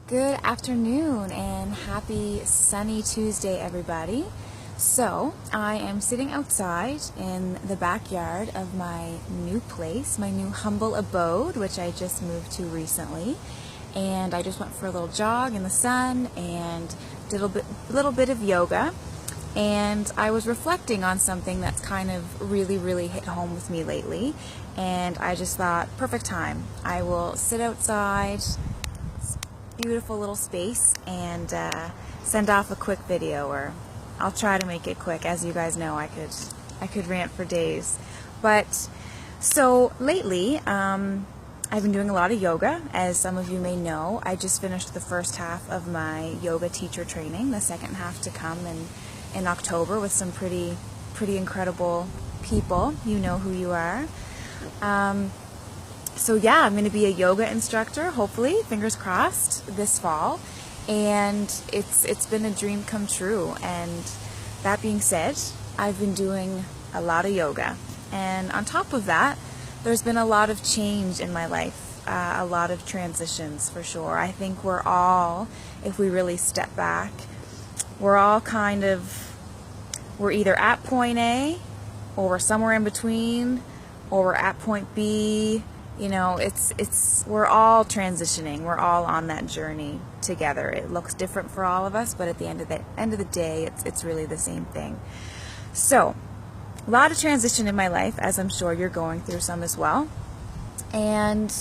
Good afternoon and happy sunny Tuesday, everybody. So, I am sitting outside in the backyard of my new place, my new humble abode, which I just moved to recently. And I just went for a little jog in the sun and did a little bit of yoga. And I was reflecting on something that's kind of really hit home with me lately. And I just thought, perfect time. I will sit outside, beautiful little space, and send off a quick video, or I'll try to make it quick. As you guys know, I could rant for days. But so lately, I've been doing a lot of yoga. As some of you may know, I just finished the first half of my yoga teacher training, the second half to come in October with some pretty incredible people. You know who you are. So yeah, I'm going to be a yoga instructor, hopefully, fingers crossed, this fall. And it's been a dream come true. And that being said, I've been doing a lot of yoga. And on top of that, there's been a lot of change in my life, a lot of transitions for sure. I think we're all, if we really step back, we're all we're either at point A, or we're somewhere in between, or we're at point B. You know, we're all transitioning. We're all on that journey together. It looks different for all of us, but at the end of the day, it's really the same thing. So, a lot of transition in my life, as I'm sure you're going through some as well. And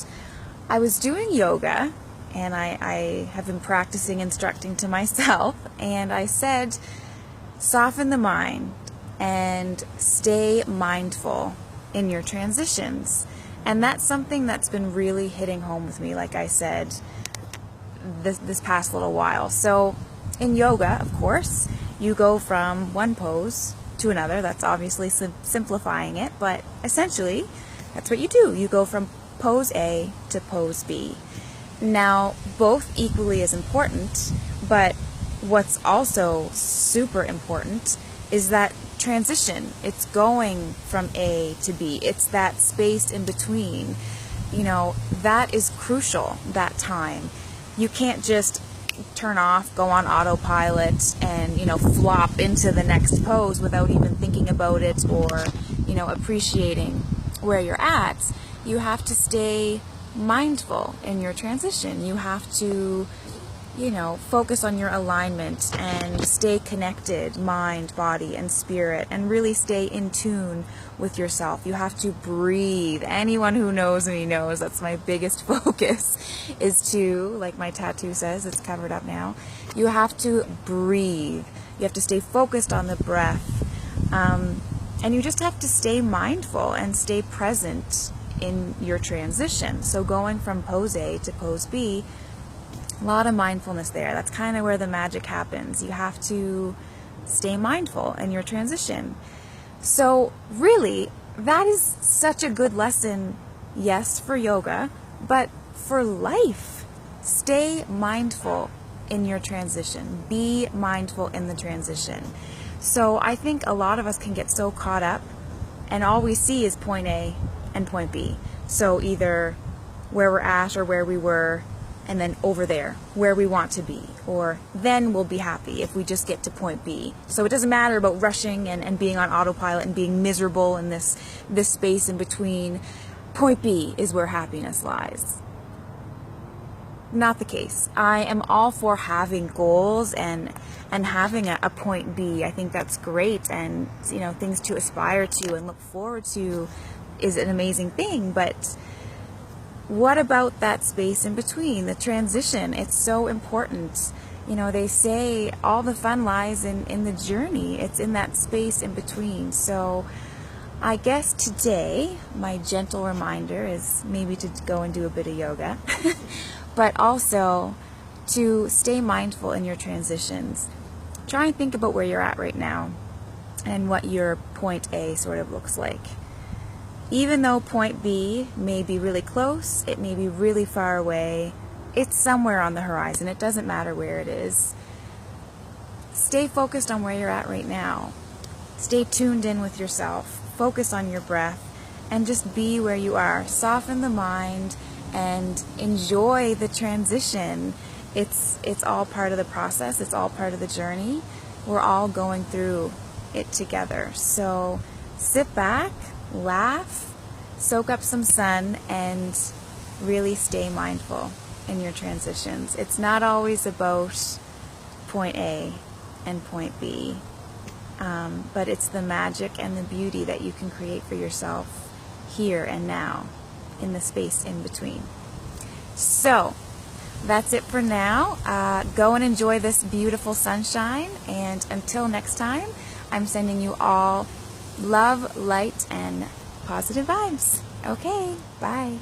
I was doing yoga, and I have been practicing instructing to myself, and I said, soften the mind and stay mindful in your transitions. And that's something that's been really hitting home with me, like I said, this past little while. So in yoga, of course, you go from one pose to another. That's obviously simplifying it, but essentially that's what you do. You go from pose A to pose B. Now, both equally as important, but what's also super important is that transition. It's going from A to B. It's that space in between. You know, that is crucial, that time. You can't just turn off, go on autopilot, and, flop into the next pose without even thinking about it or, appreciating where you're at. You have to stay mindful in your transition. You have to focus on your alignment and stay connected, mind, body, and spirit, and really stay in tune with yourself. You have to breathe. Anyone who knows me knows that's my biggest focus, is to, like my tattoo says, it's covered up now, you have to breathe. You have to stay focused on the breath. And you just have to stay mindful and stay present in your transition. So going from pose A to pose B, a lot of mindfulness there. That's kind of where the magic happens. You have to stay mindful in your transition. So really, that is such a good lesson, yes, for yoga, but for life. Stay mindful in your transition. Be mindful in the transition. So I think a lot of us can get so caught up, and all we see is point A and point B. So either where we're at or where we were, and then over there, where we want to be, or then we'll be happy if we just get to point B. So it doesn't matter about rushing and being on autopilot and being miserable in this space in between. Point B is where happiness lies. Not the case. I am all for having goals and having a point B. I think that's great, and things to aspire to and look forward to is an amazing thing, but what about that space in between, the transition? It's so important. They say all the fun lies in the journey. It's in that space in between. So I guess today, my gentle reminder is maybe to go and do a bit of yoga, but also to stay mindful in your transitions. Try and think about where you're at right now and what your point A sort of looks like. Even though point B may be really close, it may be really far away, it's somewhere on the horizon. It doesn't matter where it is. Stay focused on where you're at right now. Stay tuned in with yourself. Focus on your breath and just be where you are. Soften the mind and enjoy the transition It's all part of the process. It's all part of the journey. We're all going through it together. So sit back, laugh, soak up some sun, and really stay mindful in your transitions. It's not always about point A and point B, but it's the magic and the beauty that you can create for yourself here and now in the space in between. So that's it for now. Go and enjoy this beautiful sunshine, and until next time, I'm sending you all love, light, and positive vibes. Okay, bye.